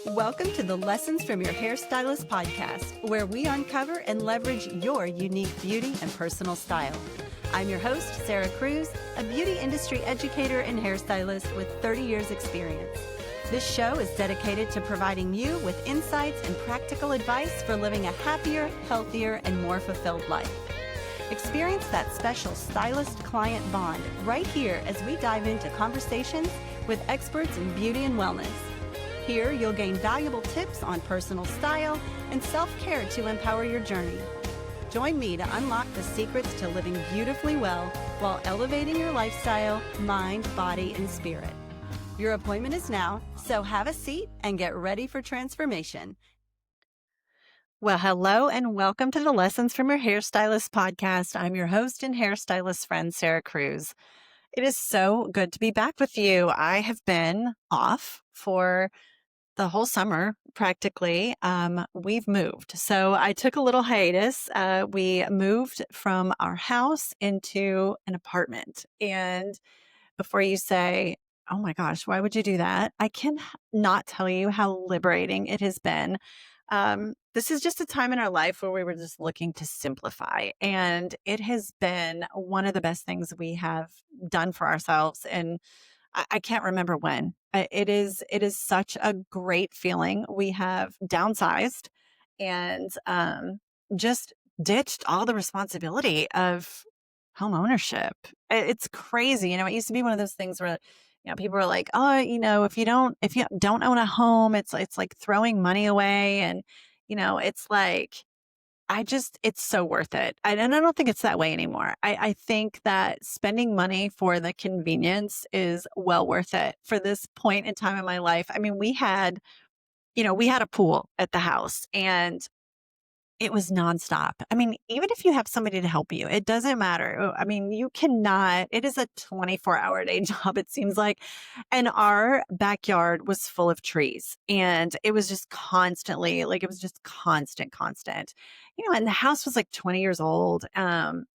Welcome to the Lessons from Your Hairstylist podcast, where we uncover and leverage your unique beauty and personal style. I'm your host, Sarah Cruz, a beauty industry educator and hairstylist with 30 years experience. This show is dedicated to providing you with insights and practical advice for living a happier, healthier, and more fulfilled life. Experience that special stylist-client bond right here as we dive into conversations with experts in beauty and wellness. Here, you'll gain valuable tips on personal style and self-care to empower your journey. Join me to unlock the secrets to living beautifully well while elevating your lifestyle, mind, body, and spirit. Your appointment is now, so have a seat and get ready for transformation. Well, hello and welcome to the Lessons from Your Hairstylist podcast. I'm your host and hairstylist friend, Sarah Cruz. It is so good to be back with you. I have been off for the whole summer, practically. We've moved. So I took a little hiatus. We moved from our house into an apartment. And before you say, oh my gosh, why would you do that? I can not tell you how liberating it has been. This is just a time in our life where we were just looking to simplify. And it has been one of the best things we have done for ourselves. And I can't remember when. It is such a great feeling. We have downsized and just ditched all the responsibility of home ownership. It's crazy. It used to be one of those things where people are like, oh, if you don't own a home, it's like throwing money away, and it's like, it's so worth it. And I don't think it's that way anymore. I think that spending money for the convenience is well worth it for this point in time in my life. I mean, we had a pool at the house and it was nonstop. I mean, even if you have somebody to help you, it doesn't matter. I mean, it is a 24-hour-a-day job, it seems like. And our backyard was full of trees and it was just constantly, it was just constant. And the house was like 20 years old.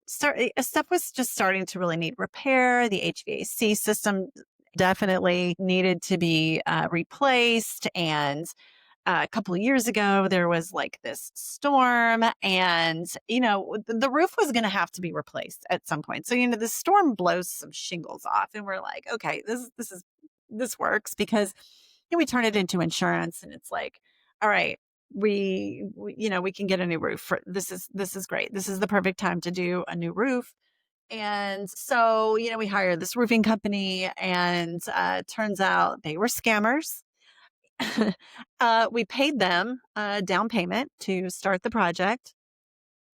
Stuff was just starting to really need repair. The HVAC system definitely needed to be replaced. And a couple of years ago, there was like this storm and, the roof was going to have to be replaced at some point. So, the storm blows some shingles off and we're like, okay, this works because we turn it into insurance and it's like, all right, we can get a new roof. This is great. This is the perfect time to do a new roof. And so, we hired this roofing company and turns out they were scammers. We paid them a down payment to start the project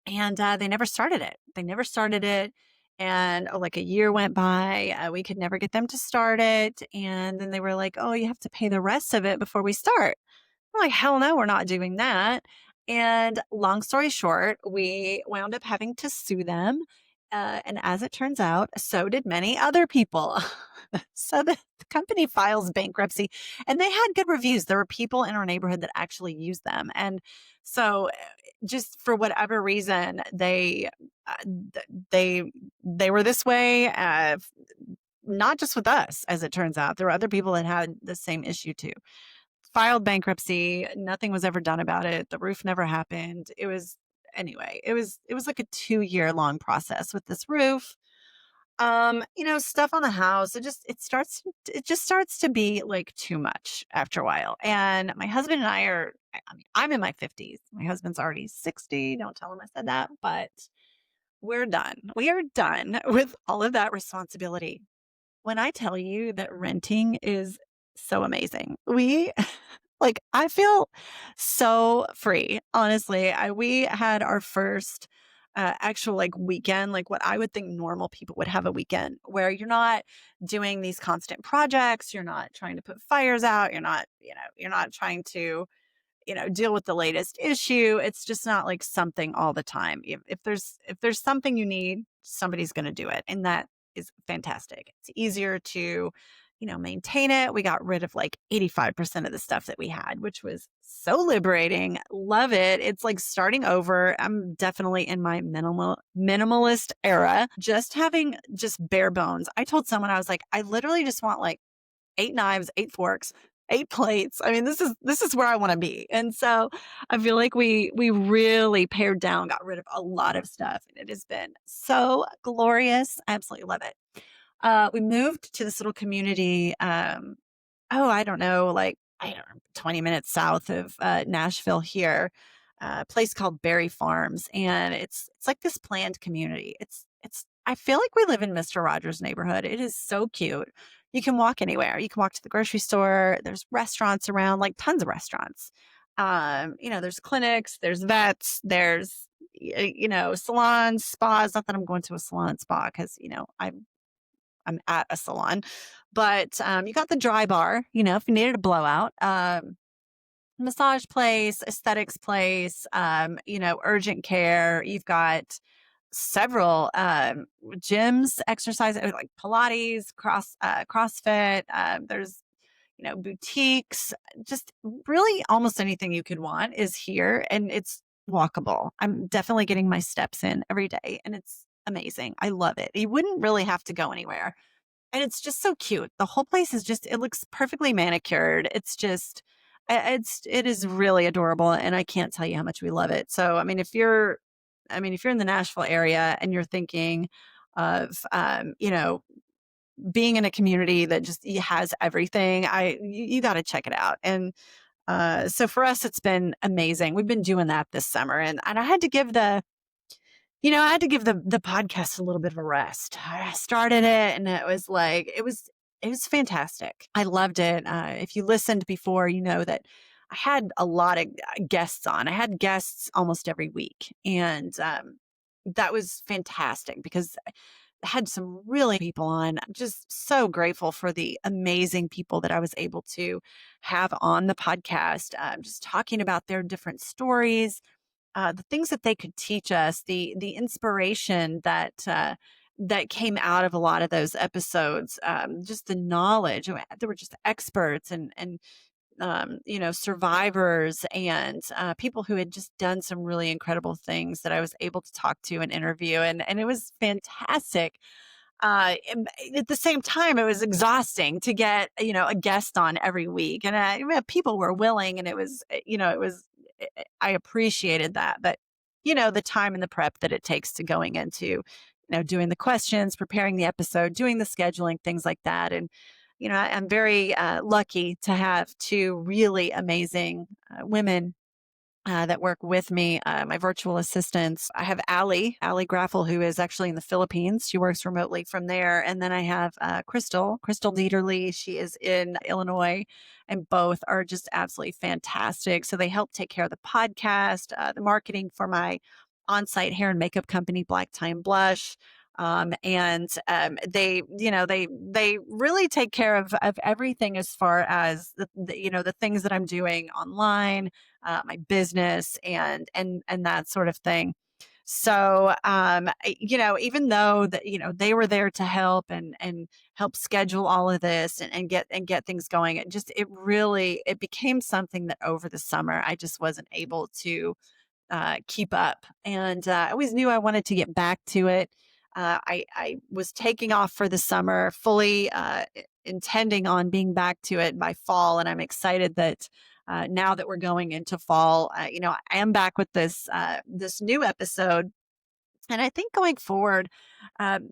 and they never started it. And like a year went by, we could never get them to start it. And then they were like, oh, you have to pay the rest of it before we start. I'm like, hell no, we're not doing that. And long story short, we wound up having to sue them. And as it turns out, so did many other people. So the company files bankruptcy and they had good reviews. There were people in our neighborhood that actually used them. And so just for whatever reason, they were this way, not just with us, as it turns out. There were other people that had the same issue too. Filed bankruptcy. Nothing was ever done about it. The roof never happened. It was like a 2-year long process with this roof. Stuff on the house. It just starts to be like too much after a while. And my husband and I'm in my 50s. My husband's already 60. Don't tell him I said that, but we're done. We are done with all of that responsibility. When I tell you that renting is so amazing, I feel so free. Honestly, we had our first actual weekend, what I would think normal people would have a weekend where you're not doing these constant projects. You're not trying to put fires out. You're not trying to, deal with the latest issue. It's just not like something all the time. If there's something you need, somebody's going to do it. And that is fantastic. It's easier to maintain it. We got rid of 85% of the stuff that we had, which was so liberating. Love it. It's like starting over. I'm definitely in my minimalist era, just having bare bones. I told someone, I was like, I literally just want 8 knives, 8 forks, 8 plates. I mean, this is where I want to be. And so I feel like we really pared down, got rid of a lot of stuff. And it has been so glorious. I absolutely love it. We moved to this little community. I don't know, like, I don't know, 20 minutes south of Nashville here, a place called Berry Farms. And it's like this planned community. I feel like we live in Mr. Rogers' neighborhood. It is so cute. You can walk anywhere. You can walk to the grocery store. There's restaurants around, like tons of restaurants. There's clinics, there's vets, there's, salons, spas. Not that I'm going to a salon and spa because, I'm at a salon, but you got the dry bar, if you needed a blowout, massage place, aesthetics place, urgent care. You've got several gyms, exercise like Pilates, CrossFit. There's boutiques, just really almost anything you could want is here, and it's walkable. I'm definitely getting my steps in every day, and it's amazing. I love it. You wouldn't really have to go anywhere. And it's just so cute. The whole place is it looks perfectly manicured. It is really adorable. And I can't tell you how much we love it. So, if you're in the Nashville area and you're thinking of, being in a community that just has everything, you got to check it out. And, so for us, it's been amazing. We've been doing that this summer, and I had to give the podcast a little bit of a rest. I started it and it was fantastic. I loved it. If you listened before, you know that I had a lot of guests on. I had guests almost every week. And that was fantastic because I had some really people on. I'm just so grateful for the amazing people that I was able to have on the podcast, just talking about their different stories, the things that they could teach us, the inspiration that came out of a lot of those episodes, just the knowledge. There were just experts and survivors and people who had just done some really incredible things that I was able to talk to and interview, and it was fantastic. And at the same time, it was exhausting to get, a guest on every week. And people were willing, and I appreciated that. But, the time and the prep that it takes to going into, doing the questions, preparing the episode, doing the scheduling, things like that. And, I'm very lucky to have two really amazing women that work with me, my virtual assistants. I have Allie Graffel, who is actually in the Philippines. She works remotely from there. And then I have Crystal Dieterle. She is in Illinois, and both are just absolutely fantastic. So they help take care of the podcast, the marketing for my on-site hair and makeup company, Black Tie and Blush. They really take care of everything as far as the things that I'm doing online, my business and that sort of thing. So, even though that, they were there to help and help schedule all of this and get things going, it became something that over the summer, I just wasn't able to keep up. And I always knew I wanted to get back to it. I was taking off for the summer, fully intending on being back to it by fall. And I'm excited that now that we're going into fall, I am back with this new episode. And I think going forward, um,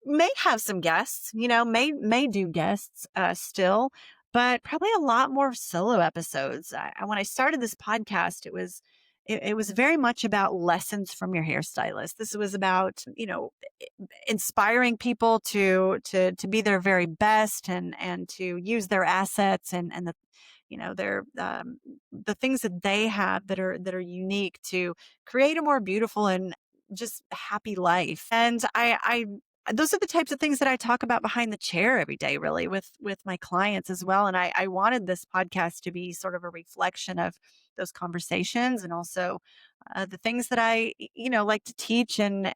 may have some guests, may do guests still, but probably a lot more solo episodes. When I started this podcast, it was very much about lessons from your hairstylist. This was about, inspiring people to be their very best and to use their assets and their the things that they have that are unique to create a more beautiful and just happy life. And I those are the types of things that I talk about behind the chair every day, really, with my clients as well. And I wanted this podcast to be sort of a reflection of those conversations, and also the things that I, like to teach and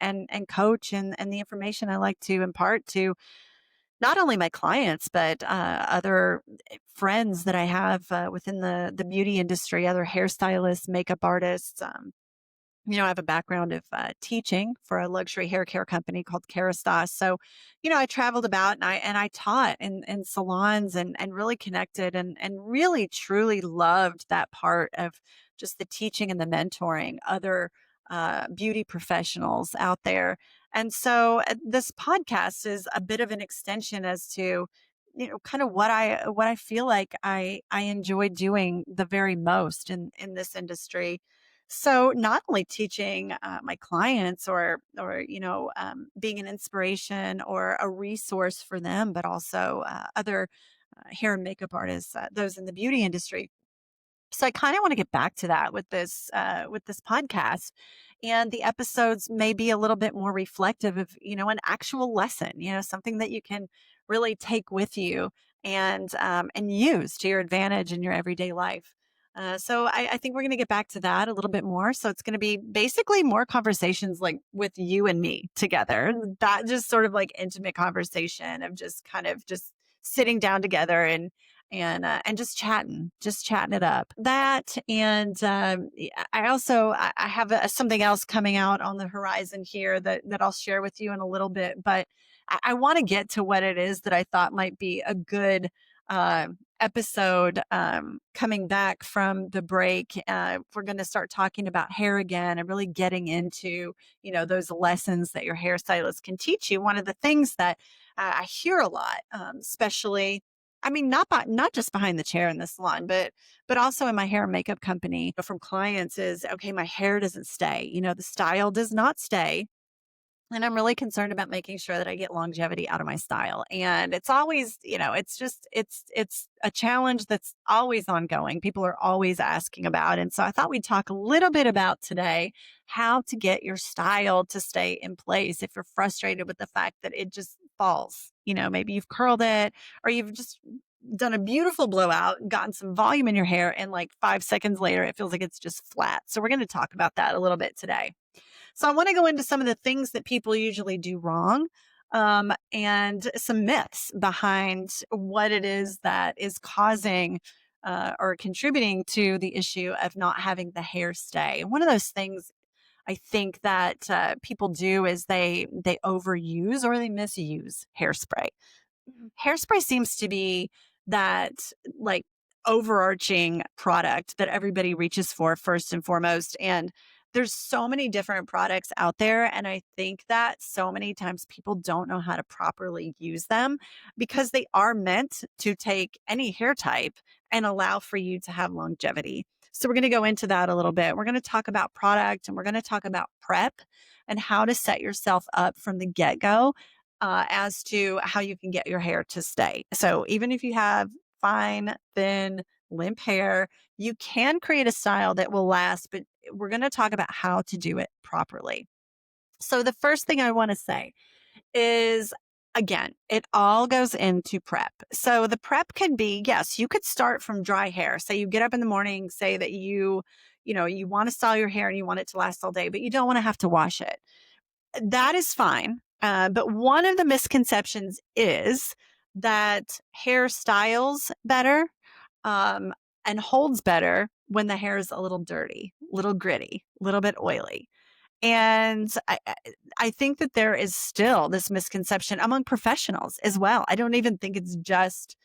coach, and the information I like to impart to not only my clients, but other friends that I have within the beauty industry, other hairstylists, makeup artists. I have a background of teaching for a luxury hair care company called Hairstyle. So, I traveled about and I taught in salons and really connected and really truly loved that part of just the teaching and the mentoring other beauty professionals out there. And so this podcast is a bit of an extension as to kind of what I feel like I enjoy doing the very most in this industry. So not only teaching my clients or being an inspiration or a resource for them, but also other hair and makeup artists, those in the beauty industry. So I kind of want to get back to that with this podcast, and the episodes may be a little bit more reflective of an actual lesson, something that you can really take with you and use to your advantage in your everyday life. So I think we're going to get back to that a little bit more. So it's going to be basically more conversations like with you and me together. That just sort of like intimate conversation of just kind of just sitting down together and just chatting it up. That and I also I have something else coming out on the horizon here that I'll share with you in a little bit. But I want to get to what it is that I thought might be a good uh, episode coming back from the break. We're going to start talking about hair again and really getting into those lessons that your hairstylist can teach you. One of the things that I hear a lot, especially I mean, not just behind the chair in the salon, but also in my hair and makeup company from clients is, okay, my hair doesn't stay. The style does not stay. And I'm really concerned about making sure that I get longevity out of my style. And it's always, it's a challenge that's always ongoing. People are always asking about. And so I thought we'd talk a little bit about today how to get your style to stay in place if you're frustrated with the fact that it just falls. Maybe you've curled it or you've just done a beautiful blowout and gotten some volume in your hair. And like 5 seconds later, it feels like it's just flat. So we're going to talk about that a little bit today. So I want to go into some of the things that people usually do wrong, and some myths behind what it is that is causing or contributing to the issue of not having the hair stay. One of those things I think that people do is they overuse or they misuse hairspray. Hairspray seems to be that like overarching product that everybody reaches for first and foremost. And there's so many different products out there. And I think that so many times people don't know how to properly use them because they are meant to take any hair type and allow for you to have longevity. So we're going to go into that a little bit. We're going to talk about product and we're going to talk about prep and how to set yourself up from the get go as to how you can get your hair to stay. So even if you have fine, thin, limp hair, you can create a style that will last, but we're going to talk about how to do it properly. So the first thing I want to say is again, it all goes into prep. So the prep can be, yes, you could start from dry hair. Say you get up in the morning, say that you want to style your hair and you want it to last all day, but you don't want to have to wash it. That is fine. But one of the misconceptions is that hair styles better um, and holds better when the hair is a little dirty, little gritty, a little bit oily. And I think that there is still this misconception among professionals as well. I don't even think it's just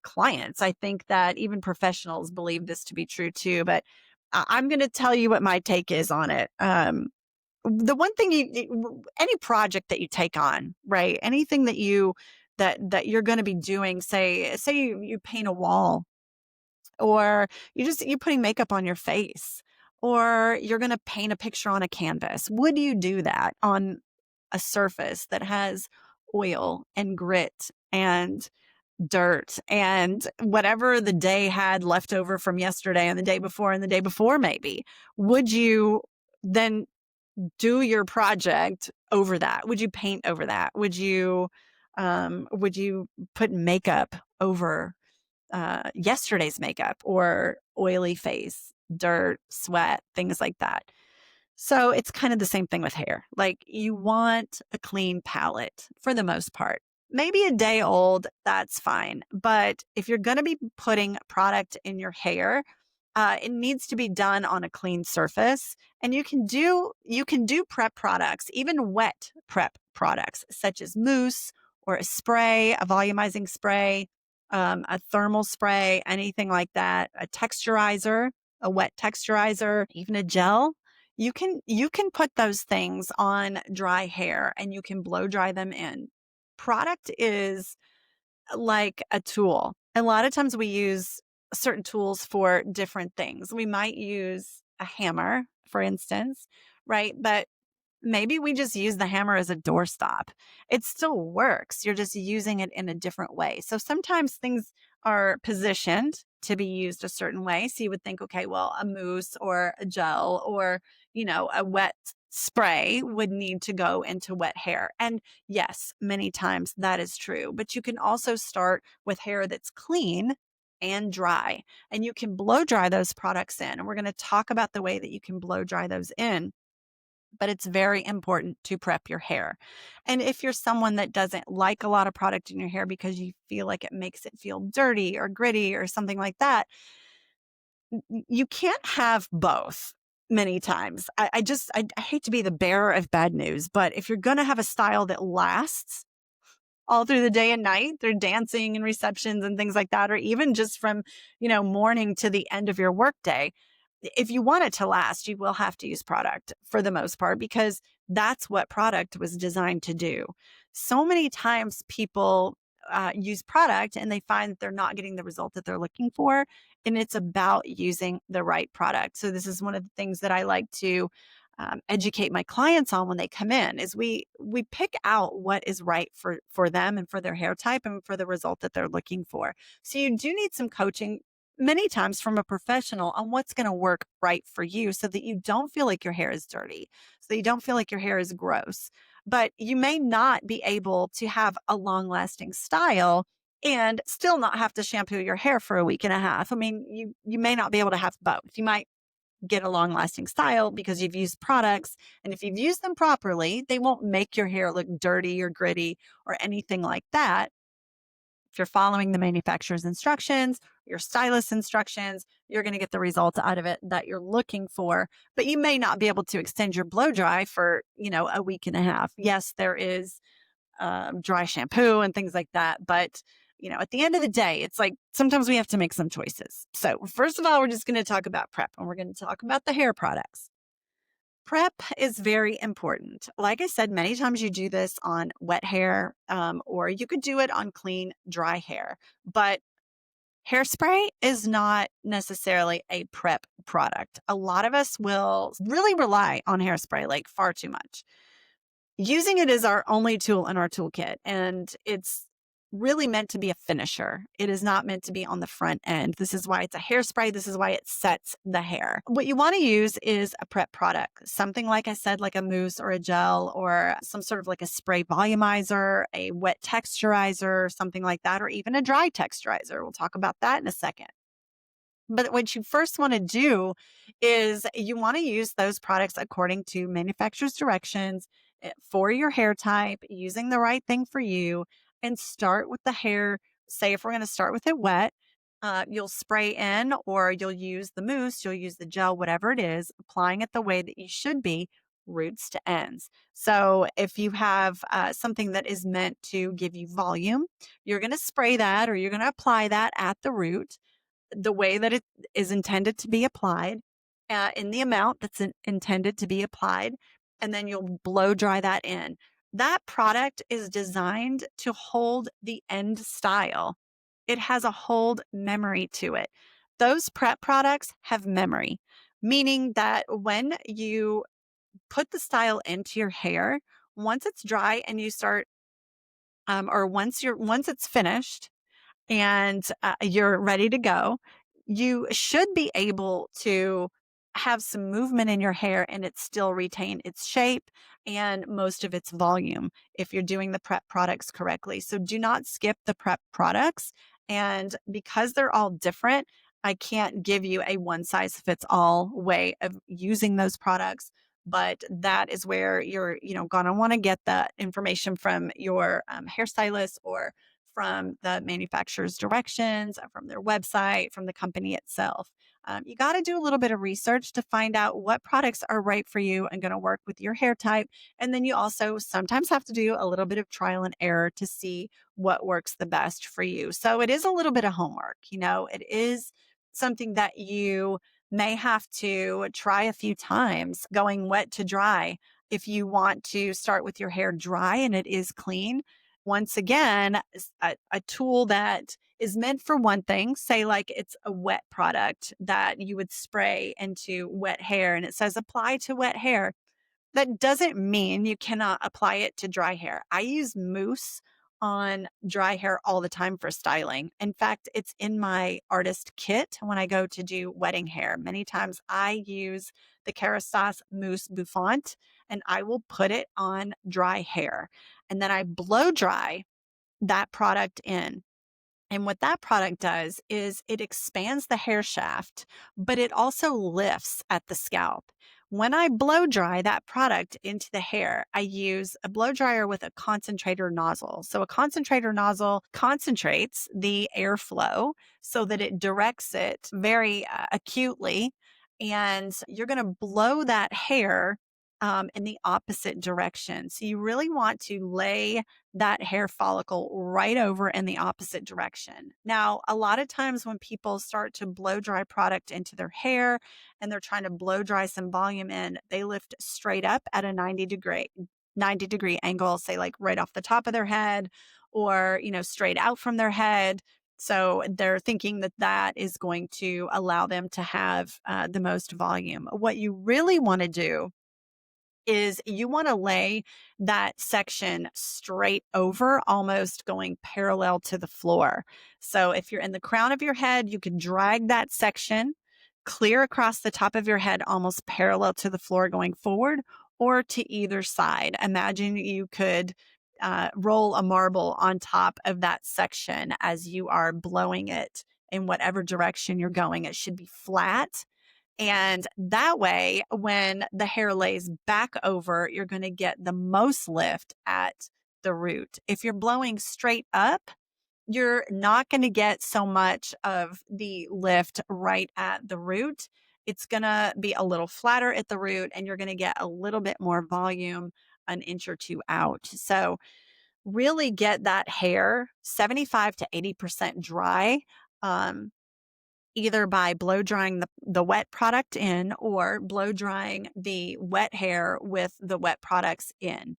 clients. I think that even professionals believe this to be true too. But I'm going to tell you what my take is on it. The one thing any project that you take on, right? Anything that you're going to be doing, say you paint a wall or you're putting makeup on your face or you're going to paint a picture on a canvas. Would you do that on a surface that has oil and grit and dirt and whatever the day had left over from yesterday and the day before and the day before maybe? Would you then do your project over that? Would you paint over that? Would you put makeup over yesterday's makeup or oily face, dirt, sweat, things like that? So it's kind of the same thing with hair. Like you want a clean palette for the most part. Maybe a day old, that's fine. But if you're going to be putting product in your hair, It needs to be done on a clean surface. And you can do prep products, even wet prep products, such as mousse or a spray, a volumizing spray, a thermal spray, anything like that, a texturizer, a wet texturizer, even a gel. You can put those things on dry hair and you can blow dry them in. Product is like a tool. A lot of times we use certain tools for different things. We might use a hammer, for instance, right? But maybe we just use the hammer as a doorstop. It still works. You're just using it in a different way. So sometimes things are positioned to be used a certain way. So you would think, okay, well, a mousse or a gel or, a wet spray would need to go into wet hair. And yes, many times that is true. But you can also start with hair that's clean and dry, and you can blow dry those products in. And we're going to talk about the way that you can blow dry those in, but it's very important to prep your hair. And if you're someone that doesn't like a lot of product in your hair because you feel like it makes it feel dirty or gritty or something like that, you can't have both many times. I hate to be the bearer of bad news, but if you're going to have a style that lasts all through the day and night through dancing and receptions and things like that, or even just from, morning to the end of your workday, if you want it to last, you will have to use product for the most part, because that's what product was designed to do. So many times people use product and they find that they're not getting the result that they're looking for. And it's about using the right product. So this is one of the things that I like to educate my clients on when they come in, is we pick out what is right for them and for their hair type and for the result that they're looking for. So you do need some coaching many times from a professional on what's going to work right for you, so that you don't feel like your hair is dirty, so that you don't feel like your hair is gross. But you may not be able to have a long lasting style and still not have to shampoo your hair for a week and a half. I mean, you may not be able to have both. You might get a long lasting style because you've used products. And if you've used them properly, they won't make your hair look dirty or gritty or anything like that. If you're following the manufacturer's instructions, your stylist's instructions, you're going to get the results out of it that you're looking for. But you may not be able to extend your blow dry for, a week and a half. Yes, there is dry shampoo and things like that. But, at the end of the day, it's like sometimes we have to make some choices. So first of all, we're just going to talk about prep, and we're going to talk about the hair products. Prep is very important. Like I said, many times you do this on wet hair, or you could do it on clean, dry hair. But hairspray is not necessarily a prep product. A lot of us will really rely on hairspray, like far too much. Using it is our only tool in our toolkit, and it's really meant to be a finisher. It is not meant to be on the front end. This is why it's a hairspray. This is why it sets the hair. What you want to use is a prep product, something like I said, like a mousse or a gel or some sort of like a spray volumizer, a wet texturizer, something like that, or even a dry texturizer. We'll talk about that in a second. But what you first want to do is you want to use those products according to manufacturer's directions for your hair type, using the right thing for you, and start with the hair. Say if we're going to start with it wet, you'll spray in, or you'll use the mousse, you'll use the gel, whatever it is, applying it the way that you should be, roots to ends. So if you have something that is meant to give you volume, you're going to spray that, or you're going to apply that at the root the way that it is intended to be applied, in the amount that's intended to be applied, and then you'll blow dry that in. That product is designed to hold the end style. It has a hold memory to it. Those prep products have memory, meaning that when you put the style into your hair, once it's dry and you start, or once it's finished, and you're ready to go, you should be able to have some movement in your hair and it still retain its shape and most of its volume if you're doing the prep products correctly. So do not skip the prep products. And because they're all different, I can't give you a one size fits all way of using those products. But that is where you're, going to want to get that information from your hairstylist or from the manufacturer's directions, from their website, from the company itself. You got to do a little bit of research to find out what products are right for you and going to work with your hair type. And then you also sometimes have to do a little bit of trial and error to see what works the best for you. So it is a little bit of homework. It is something that you may have to try a few times going wet to dry. If you want to start with your hair dry and it is clean, once again, a tool that is meant for one thing, say like it's a wet product that you would spray into wet hair and it says apply to wet hair. That doesn't mean you cannot apply it to dry hair. I use mousse on dry hair all the time for styling. In fact, it's in my artist kit when I go to do wedding hair. Many times I use the Kerastase Mousse Bouffant and I will put it on dry hair. And then I blow dry that product in. And what that product does is it expands the hair shaft, but it also lifts at the scalp. When I blow dry that product into the hair, I use a blow dryer with a concentrator nozzle. So a concentrator nozzle concentrates the airflow so that it directs it very acutely. And you're going to blow that hair in the opposite direction. So you really want to lay that hair follicle right over in the opposite direction. Now, a lot of times when people start to blow dry product into their hair and they're trying to blow dry some volume in, they lift straight up at a 90-degree angle, say like right off the top of their head or, straight out from their head. So they're thinking that that is going to allow them to have the most volume. What you really want to do is you want to lay that section straight over, almost going parallel to the floor. So if you're in the crown of your head, you can drag that section clear across the top of your head, almost parallel to the floor going forward or to either side. Imagine you could roll a marble on top of that section as you are blowing it in whatever direction you're going. It should be flat. And that way, when the hair lays back over, you're going to get the most lift at the root. If you're blowing straight up, you're not going to get so much of the lift right at the root. It's going to be a little flatter at the root and you're going to get a little bit more volume an inch or two out. So really get that hair 75 to 80% dry. Either by blow drying the wet product in or blow drying the wet hair with the wet products in.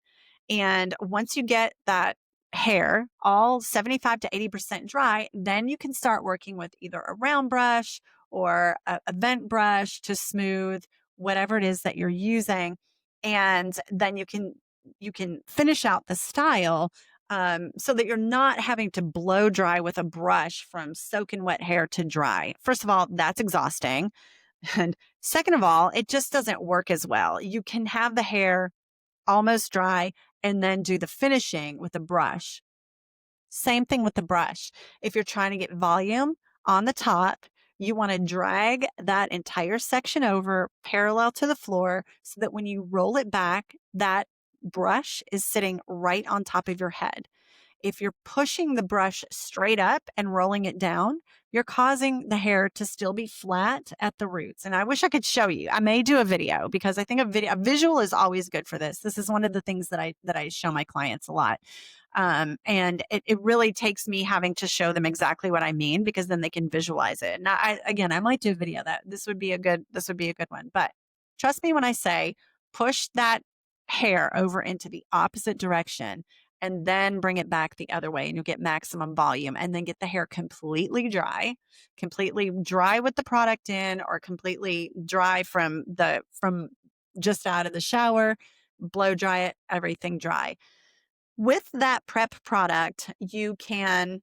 And once you get that hair all 75 to 80% dry, then you can start working with either a round brush or a vent brush to smooth whatever it is that you're using. And then you can finish out the style so that you're not having to blow dry with a brush from soaking wet hair to dry. First of all, that's exhausting. And second of all, it just doesn't work as well. You can have the hair almost dry and then do the finishing with a brush. Same thing with the brush. If you're trying to get volume on the top, you want to drag that entire section over parallel to the floor so that when you roll it back, that brush is sitting right on top of your head. If you're pushing the brush straight up and rolling it down, you're causing the hair to still be flat at the roots. And I wish I could show you. I may do a video because I think a visual is always good for this. This is one of the things that I show my clients a lot. And it really takes me having to show them exactly what I mean because then they can visualize it. Now, I might do a video that this would be a good one. But trust me when I say push that hair over into the opposite direction and then bring it back the other way and you'll get maximum volume and then get the hair completely dry with the product in or completely dry from just out of the shower, blow dry it, everything dry. With that prep product, you can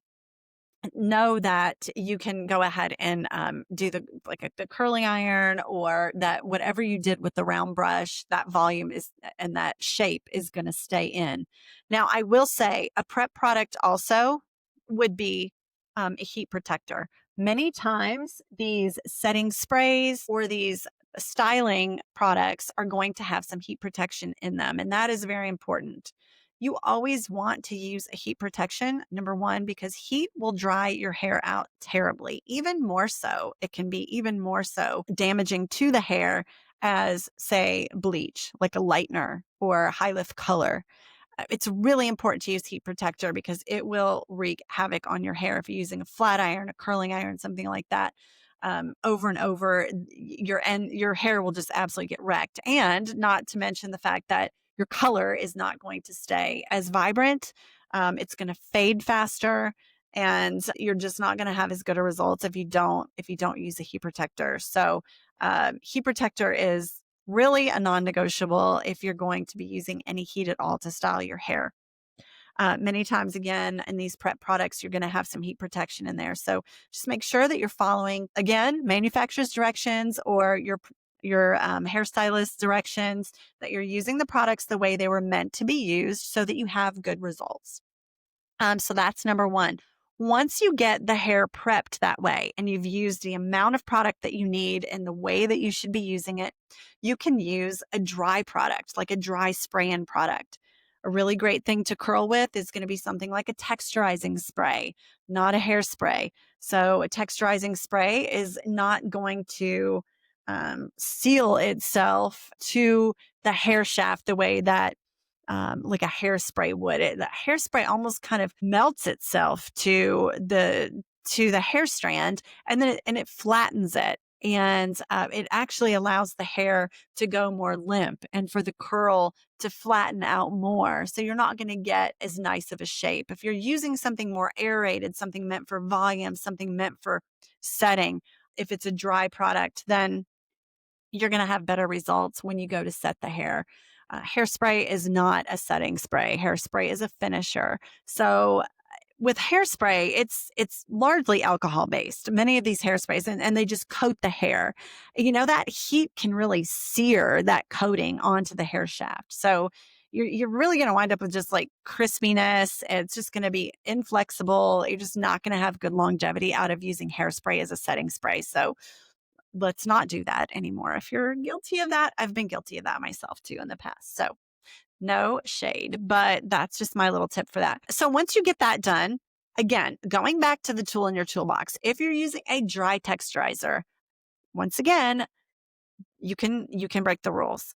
know that you can go ahead and do the curling iron or that whatever you did with the round brush, that volume is and that shape is going to stay in. Now, I will say a prep product also would be a heat protector. Many times these setting sprays or these styling products are going to have some heat protection in them, and that is very important. you always want to use a heat protection. Number one, because heat will dry your hair out terribly. Even more so, it can be even more so damaging to the hair as, say, bleach, like a lightener or high lift color. It's really important to use heat protector because it will wreak havoc on your hair if you're using a flat iron, a curling iron, something like that. Over and over, your hair will just absolutely get wrecked. And not to mention the fact that your color is not going to stay as vibrant. It's going to fade faster, and you're just not going to have as good a results if you don't use a heat protector. So, heat protector is really a non-negotiable if you're going to be using any heat at all to style your hair. Many times, again, in these prep products, you're going to have some heat protection in there. So just make sure that you're following, again, manufacturer's directions or your hairstylist directions, that you're using the products the way they were meant to be used so that you have good results. So that's number one. Once you get the hair prepped that way and you've used the amount of product that you need and the way that you should be using it, you can use a dry product, like a dry spray-in product. A really great thing to curl with is going to be something like a texturizing spray, not a hairspray. So a texturizing spray is not going to seal itself to the hair shaft the way that like a hairspray would. The hairspray almost kind of melts itself to the hair strand, and then it flattens it, and it actually allows the hair to go more limp and for the curl to flatten out more. So you're not going to get as nice of a shape. If you're using something more aerated, something meant for volume, something meant for setting, if it's a dry product, then you're going to have better results when you go to set the hair. Hairspray is not a setting spray. Hairspray is a finisher. So with hairspray, it's largely alcohol based. Many of these hairsprays, and they just coat the hair. That heat can really sear that coating onto the hair shaft. So you're really going to wind up with just like crispiness. It's just going to be inflexible. You're just not going to have good longevity out of using hairspray as a setting spray. So let's not do that anymore. If you're guilty of that, I've been guilty of that myself too in the past. So no shade, but that's just my little tip for that. So once you get that done, again, going back to the tool in your toolbox, if you're using a dry texturizer, once again, you can break the rules.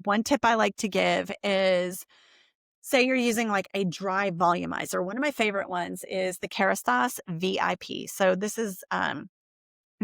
One tip I like to give is, say you're using like a dry volumizer. One of my favorite ones is the Hairstyle VIP. So this is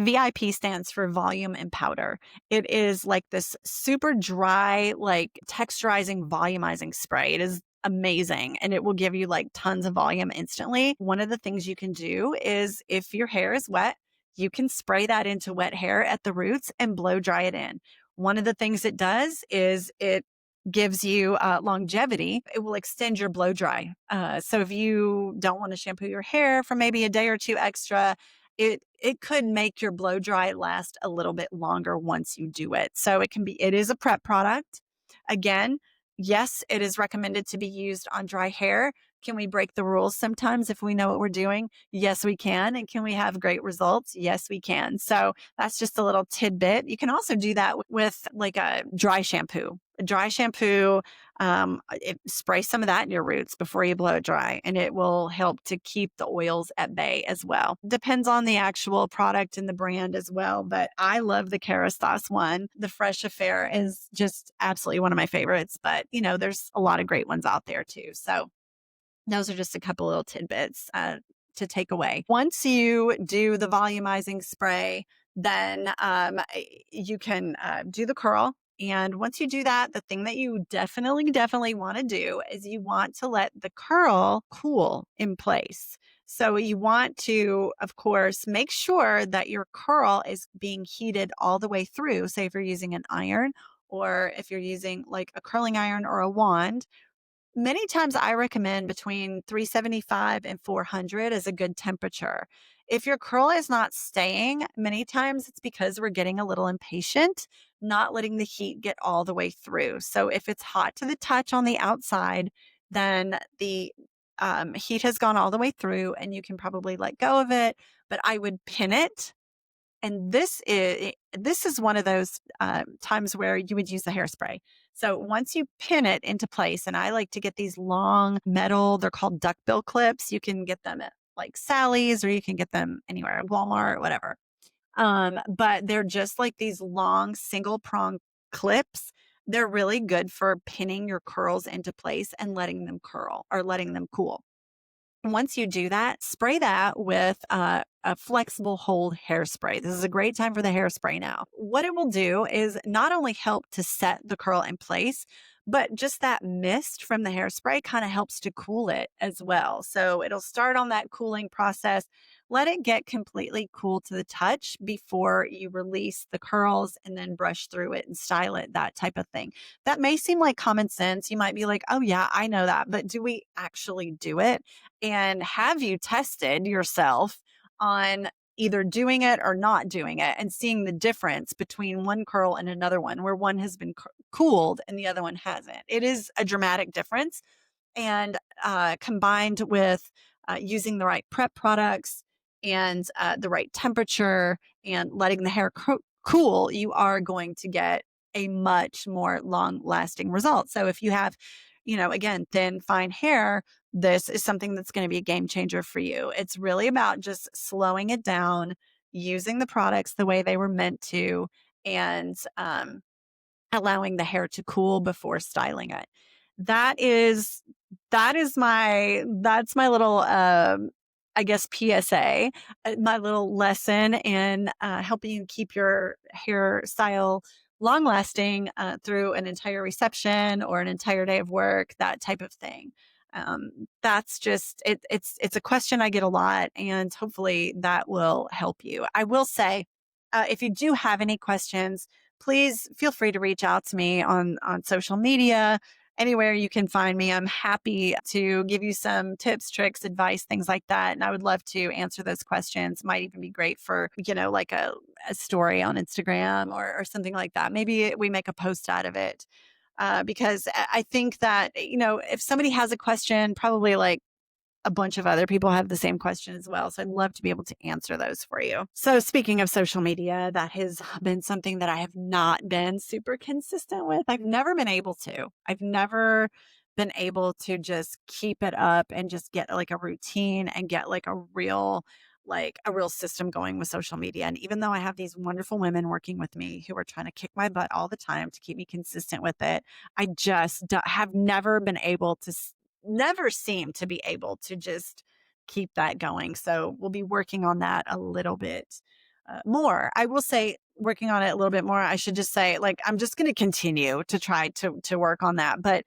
VIP stands for volume and powder. It is like this super dry, like texturizing, volumizing spray. It is amazing, and it will give you like tons of volume instantly. One of the things you can do is, if your hair is wet, you can spray that into wet hair at the roots and blow dry it in. One of the things it does is it gives you longevity. It will extend your blow dry. So if you don't want to shampoo your hair for maybe a day or two extra, it could make your blow dry last a little bit longer once you do it. So it is a prep product. Again, yes, it is recommended to be used on dry hair. Can we break the rules sometimes if we know what we're doing? Yes, we can. And can we have great results? Yes, we can. So that's just a little tidbit. You can also do that with like a dry shampoo. A dry shampoo, spray some of that in your roots before you blow it dry, and it will help to keep the oils at bay as well. Depends on the actual product and the brand as well, but I love the Hairstyle one. The Fresh Affair is just absolutely one of my favorites, but there's a lot of great ones out there too. So those are just a couple little tidbits to take away. Once you do the volumizing spray, then you can do the curl. And once you do that, the thing that you definitely want to do is you want to let the curl cool in place. So you want to, of course, make sure that your curl is being heated all the way through. Say if you're using an iron, or if you're using like a curling iron or a wand. Many times I recommend between 375 and 400 is a good temperature. If your curl is not staying, many times it's because we're getting a little impatient, not letting the heat get all the way through. So if it's hot to the touch on the outside, then the heat has gone all the way through and you can probably let go of it. But I would pin it And this is one of those times where you would use the hairspray. So once you pin it into place, and I like to get these long metal, they're called duckbill clips. You can get them at like Sally's, or you can get them anywhere, Walmart, whatever. But they're just like these long single prong clips. They're really good for pinning your curls into place and letting them curl or letting them cool. Once you do that, spray that with a flexible hold hairspray. This is a great time for the hairspray now. What it will do is not only help to set the curl in place, but just that mist from the hairspray kind of helps to cool it as well. So it'll start on that cooling process. Let it get completely cool to the touch before you release the curls and then brush through it and style it, that type of thing. That may seem like common sense. You might be like, oh, yeah, I know that. But do we actually do it? And have you tested yourself on either doing it or not doing it and seeing the difference between one curl and another one, where one has been cooled and the other one hasn't? It is a dramatic difference. And combined with using the right prep products and the right temperature and letting the hair cool, you are going to get a much more long lasting result. So if you have, again, thin, fine hair, this is something that's going to be a game changer for you. It's really about just slowing it down, using the products the way they were meant to, and allowing the hair to cool before styling it. That's my little I guess PSA, my little lesson in helping you keep your hairstyle long lasting through an entire reception or an entire day of work, that type of thing. That's just it's a question I get a lot, and hopefully that will help you. I will say, if you do have any questions, please feel free to reach out to me on social media. Anywhere you can find me, I'm happy to give you some tips, tricks, advice, things like that. And I would love to answer those questions. Might even be great for, like a story on Instagram or something like that. Maybe we make a post out of it. Because I think that, if somebody has a question, probably like a bunch of other people have the same question as well. So I'd love to be able to answer those for you. So speaking of social media, that has been something that I have not been super consistent with. I've never been able to. I've never been able to just keep it up and just get like a routine and get like a real system going with social media. And even though I have these wonderful women working with me who are trying to kick my butt all the time to keep me consistent with it, I just have never been able to never seem to be able to just keep that going. So we'll be working on that a little bit more. I will say working on it a little bit more. I should just say, like, I'm just going to continue to try to work on that. But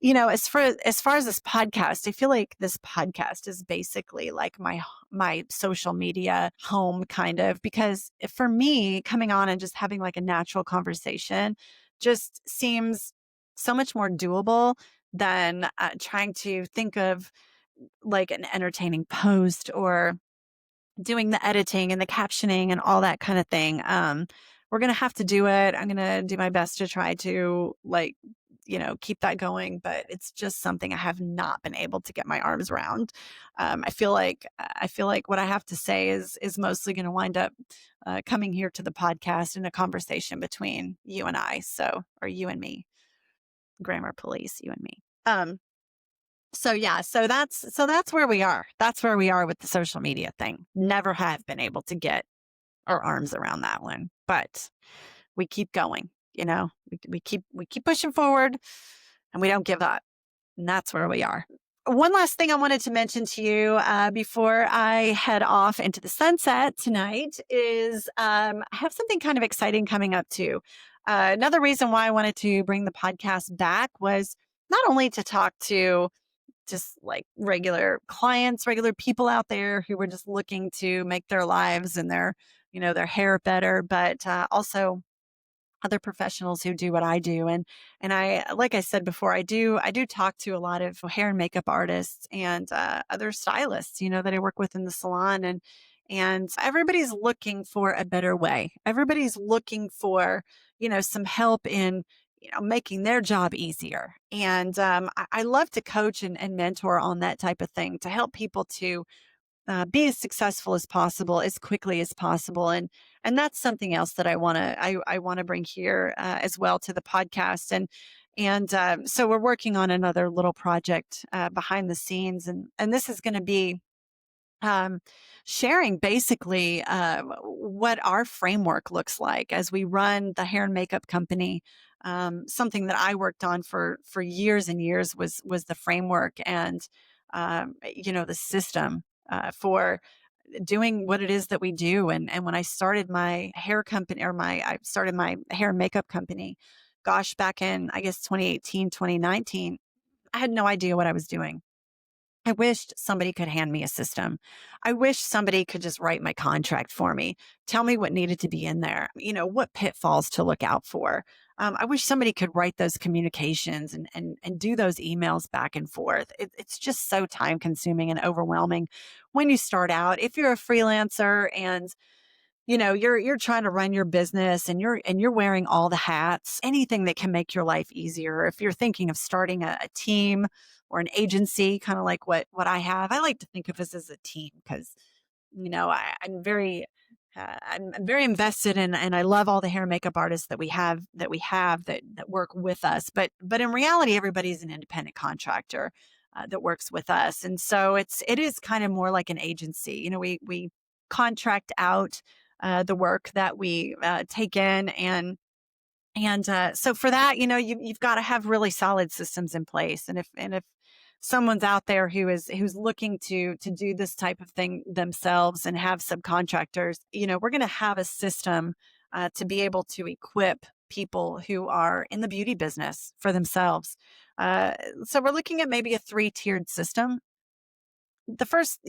as far as this podcast, I feel like this podcast is basically like my social media home, kind of, because for me, coming on and just having like a natural conversation just seems so much more doable than trying to think of like an entertaining post or doing the editing and the captioning and all that kind of thing. We're going to have to do it. I'm going to do my best to try to keep that going, but it's just something I have not been able to get my arms around. I feel like what I have to say is mostly going to wind up coming here to the podcast in a conversation between you and I. Or you and me, grammar police, you and me. So that's where we are. That's where we are with the social media thing. Never have been able to get our arms around that one, but we keep going. We keep pushing forward, and we don't give up. And that's where we are. One last thing I wanted to mention to you before I head off into the sunset tonight is I have something kind of exciting coming up too. Another reason why I wanted to bring the podcast back was not only to talk to just like regular clients, regular people out there who were just looking to make their lives and their hair better, but also other professionals who do what I do. And I, like I said before, I do talk to a lot of hair and makeup artists and other stylists, that I work with in the salon, and everybody's looking for a better way. Everybody's looking for, some help in, making their job easier. And I love to coach and mentor on that type of thing to help people to be as successful as possible, as quickly as possible. And that's something else that I want to bring here as well to the podcast. And so we're working on another little project behind the scenes, and this is going to be um, sharing basically what our framework looks like as we run the hair and makeup company. Something that I worked on for years and years was the framework and the system for doing what it is that we do. And when I started my hair company I started my hair and makeup company, gosh, back in, I guess, 2018, 2019, I had no idea what I was doing. I wished somebody could hand me a system. I wish somebody could just write my contract for me, tell me what needed to be in there, what pitfalls to look out for. I wish somebody could write those communications and do those emails back and forth. It's just so time consuming and overwhelming when you start out. If you're a freelancer and you're trying to run your business and you're wearing all the hats, anything that can make your life easier. If you're thinking of starting a team or an agency, kind of like what I have, I like to think of us as a team because, I'm very invested in, and I love all the hair and makeup artists that work with us. But in reality, everybody's an independent contractor that works with us. And so it is kind of more like an agency. We contract out the work that we take in, and so for that, you've got to have really solid systems in place. And if someone's out there who's looking to do this type of thing themselves and have subcontractors, we're going to have a system to be able to equip people who are in the beauty business for themselves. So we're looking at maybe a 3-tiered system. The first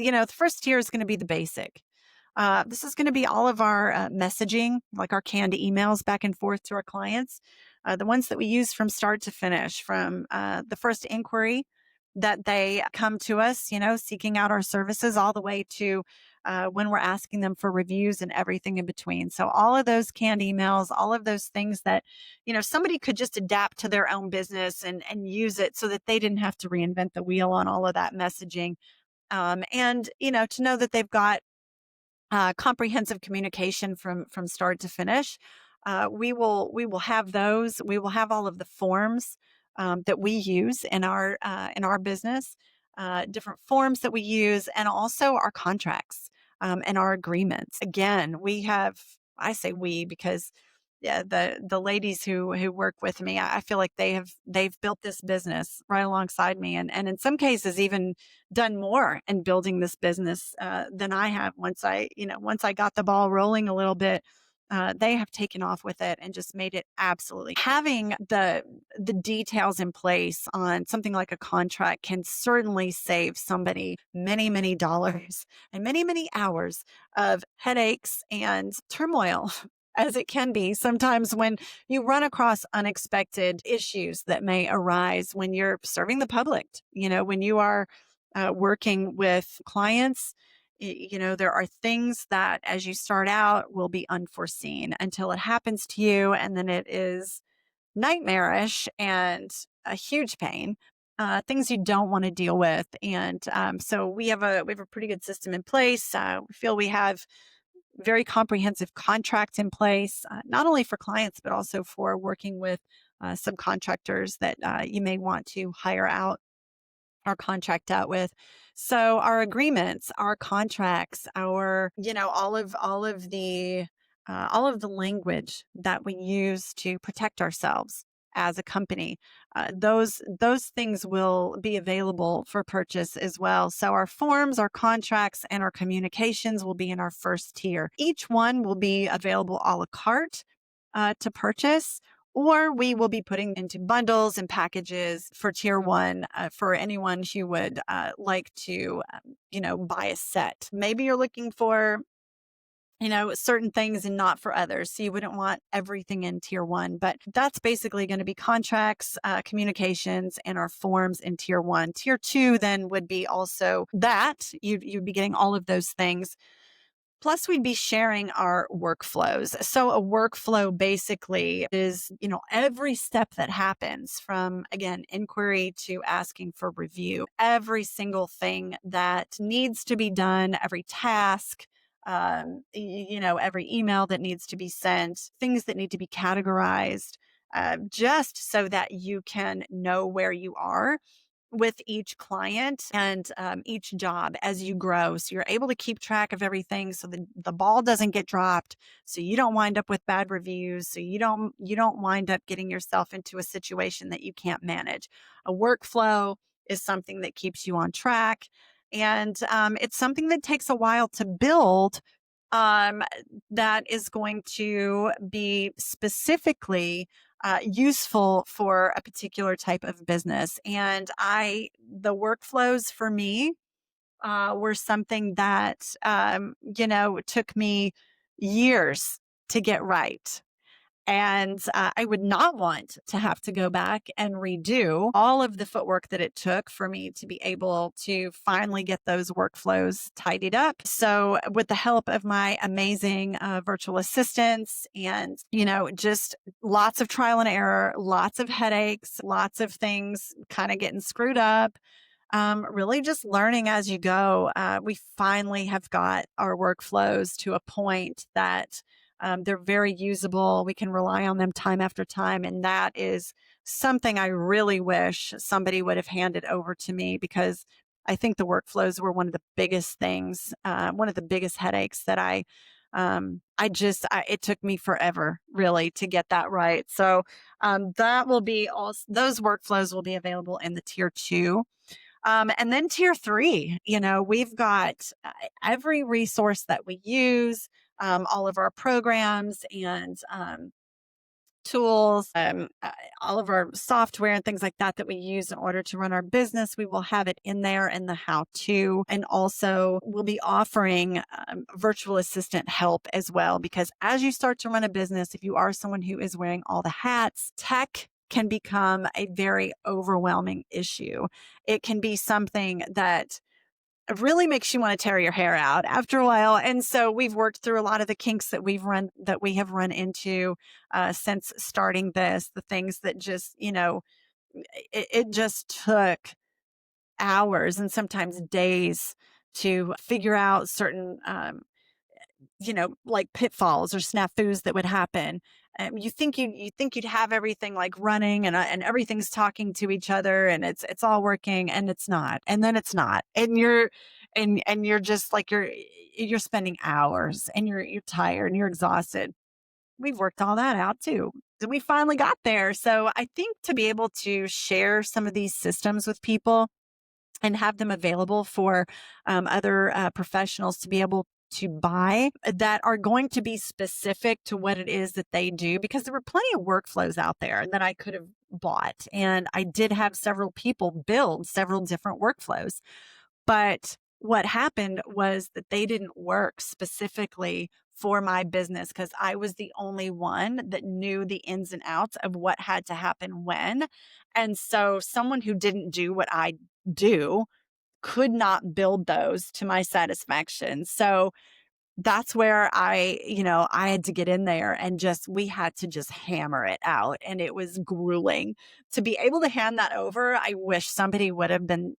tier is going to be the basic. This is going to be all of our messaging, like our canned emails back and forth to our clients, the ones that we use from start to finish, from the first inquiry that they come to us, seeking out our services, all the way to when we're asking them for reviews and everything in between. So all of those canned emails, all of those things that, somebody could just adapt to their own business and use it so that they didn't have to reinvent the wheel on all of that messaging. And, to know that they've got comprehensive communication from start to finish. We will have those. We will have all of the forms that we use in our business, different forms that we use, and also our contracts and our agreements. Again, we have. I say we because yeah, the ladies who work with me, I feel like they've built this business right alongside me, and in some cases even done more in building this business than I have. Once I got the ball rolling a little bit, they have taken off with it and just made it absolutely. Having the details in place on something like a contract can certainly save somebody many, many dollars and many, many hours of headaches and turmoil, as it can be sometimes when you run across unexpected issues that may arise when you're serving the public. When you are working with clients, there are things that as you start out will be unforeseen until it happens to you. And then it is nightmarish and a huge pain, things you don't want to deal with. And so we have a pretty good system in place. We feel we have very comprehensive contracts in place, not only for clients, but also for working with subcontractors that you may want to hire out or contract out with. So our agreements, our contracts, our, all of the language that we use to protect ourselves as a company, those things will be available for purchase as well. So our forms, our contracts, and our communications will be in our first tier. Each one will be available a la carte to purchase, or we will be putting into bundles and packages for tier 1 for anyone who would like to, buy a set. Maybe you're looking for certain things and not for others. So you wouldn't want everything in tier 1, but that's basically going to be contracts, communications, and our forms in tier 1. Tier 2 then would be also that you'd be getting all of those things Plus, we'd be sharing our workflows. So a workflow basically is, every step that happens from, again, inquiry to asking for review, every single thing that needs to be done, every task, every email that needs to be sent, things that need to be categorized, just so that you can know where you are with each client and each job as you grow. So you're able to keep track of everything so the ball doesn't get dropped. So you don't wind up with bad reviews. So you don't wind up getting yourself into a situation that you can't manage. A workflow is something that keeps you on track. And it's something that takes a while to build, um, that is going to be specifically useful for a particular type of business. And the workflows for me were something that, took me years to get right. And I would not want to have to go back and redo all of the footwork that it took for me to be able to finally get those workflows tidied up. So, with the help of my amazing virtual assistants and, just lots of trial and error, lots of headaches, lots of things kind of getting screwed up, really just learning as you go. We finally have got our workflows to a point that they're very usable. We can rely on them time after time. And that is something I really wish somebody would have handed over to me, because I think the workflows were one of the biggest things, one of the biggest headaches that it took me forever really to get that right. So that will be also, those workflows will be available in the tier 2. And then tier 3, we've got every resource that we use, all of our programs and tools, all of our software and things like that we use in order to run our business. We will have it in there in the how to. And also, we'll be offering virtual assistant help as well, because as you start to run a business, if you are someone who is wearing all the hats, tech can become a very overwhelming issue. It can be something that really makes you want to tear your hair out after a while. And so we've worked through a lot of the kinks that we have run into since starting this, the things that just, it just took hours and sometimes days to figure out certain like pitfalls or snafus that would happen. You think you'd have everything like running and everything's talking to each other and it's all working, and it's not. And then it's not. And you're just like you're spending hours and you're tired and you're exhausted. We've worked all that out too. And we finally got there. So I think to be able to share some of these systems with people and have them available for other professionals to be able to buy that are going to be specific to what it is that they do, because there were plenty of workflows out there that I could have bought. And I did have several people build several different workflows. But what happened was that they didn't work specifically for my business, because I was the only one that knew the ins and outs of what had to happen when. And so someone who didn't do what I do could not build those to my satisfaction. So that's where I had to get in there and we had to just hammer it out. And it was grueling to be able to hand that over. I wish somebody would have been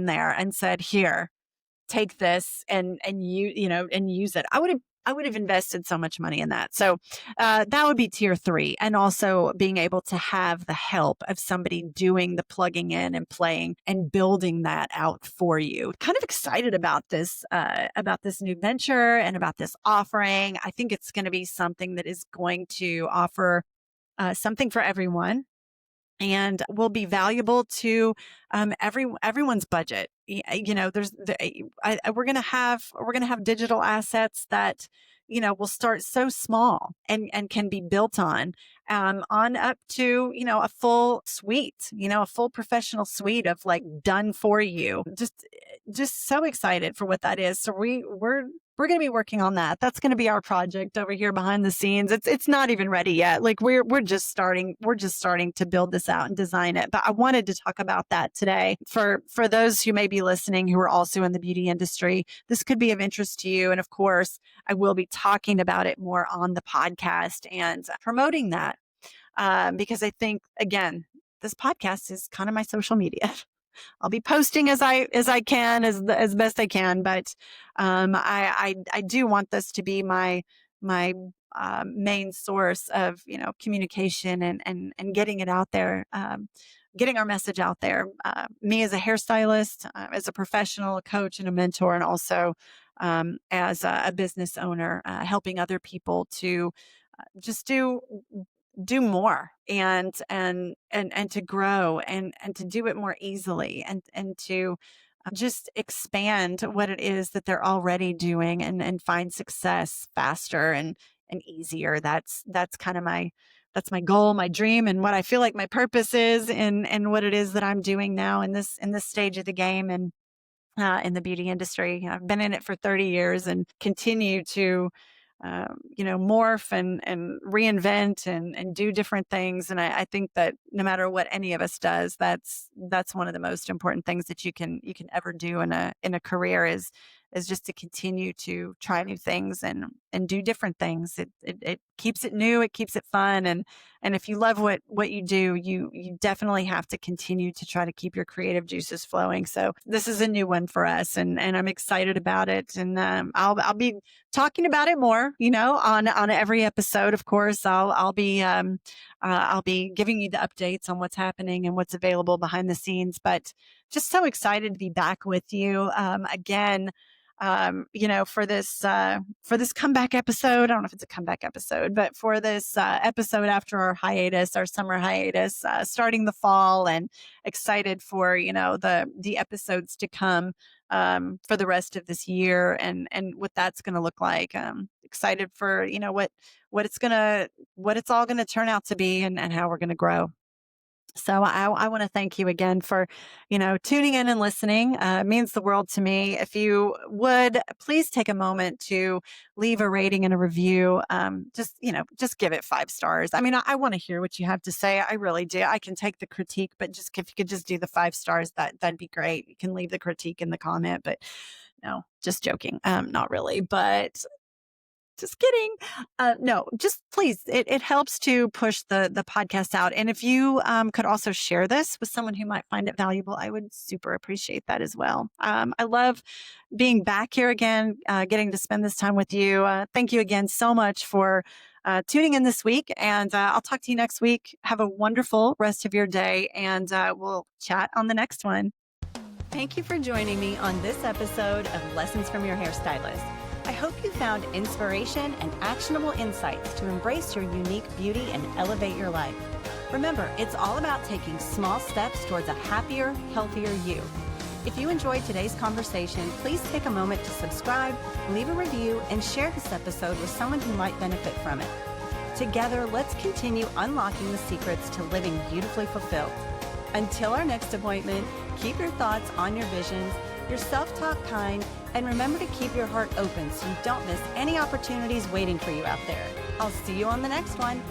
there and said, here, take this and use it. I would have invested so much money in that. So that would be tier 3. And also being able to have the help of somebody doing the plugging in and playing and building that out for you. Kind of excited about this new venture and about this offering. I think it's going to be something that is going to offer something for everyone, and will be valuable to everyone's budget. We're going to have digital assets that will start so small and can be built on up to a full suite, a full professional suite of like done for you. Just so excited for what that is. So we're we're going to be working on that. That's going to be our project over here behind the scenes. It's not even ready yet. Like we're just starting to build this out and design it. But I wanted to talk about that today for those who may be listening who are also in the beauty industry. This could be of interest to you. And of course, I will be talking about it more on the podcast and promoting that because I think, again, this podcast is kind of my social media. I'll be posting as I can, as best I can, but I do want this to be my main source of communication and getting it out there, getting our message out there. Me as a hairstylist, as a professional, a coach, and a mentor, and also as a business owner, helping other people to just do more and to grow and to do it more easily and to just expand what it is that they're already doing and find success faster and easier. That's kind of my goal, my dream, and what I feel like my purpose is and what it is that I'm doing now in this stage of the game and in the beauty industry. I've been in it for 30 years and continue to morph and reinvent and do different things. And I think that no matter what any of us does, that's one of the most important things that you can ever do in a career is just to continue to try new things and do different things. It keeps it new, it keeps it fun. And if you love what you do, you definitely have to continue to try to keep your creative juices flowing. So this is a new one for us and I'm excited about it. And I'll be talking about it more, on every episode. Of course, I'll be giving you the updates on what's happening and what's available behind the scenes, but just so excited to be back with you again. For this comeback episode. I don't know if it's a comeback episode, but for this episode after our summer hiatus, starting the fall, and excited for the episodes to come for the rest of this year and what that's going to look like. Excited for what it's all going to turn out to be and how we're going to grow. So I want to thank you again for, tuning in and listening. It means the world to me. If you would, please take a moment to leave a rating and a review. Just give it 5 stars. I mean, I want to hear what you have to say. I really do. I can take the critique, but just if you could just do the 5 stars, that'd be great. You can leave the critique in the comment, but no, just joking. Not really, but just kidding. No, just please. It helps to push the podcast out. And if you could also share this with someone who might find it valuable, I would super appreciate that as well. I love being back here again, getting to spend this time with you. Thank you again so much for tuning in this week. And I'll talk to you next week. Have a wonderful rest of your day. And we'll chat on the next one. Thank you for joining me on this episode of Lessons from Your Hairstylist. I hope you found inspiration and actionable insights to embrace your unique beauty and elevate your life. Remember, it's all about taking small steps towards a happier, healthier you. If you enjoyed today's conversation, please take a moment to subscribe, leave a review, and share this episode with someone who might benefit from it. Together, let's continue unlocking the secrets to living beautifully fulfilled. Until our next appointment, keep your thoughts on your visions, your self-talk kind, and remember to keep your heart open so you don't miss any opportunities waiting for you out there. I'll see you on the next one.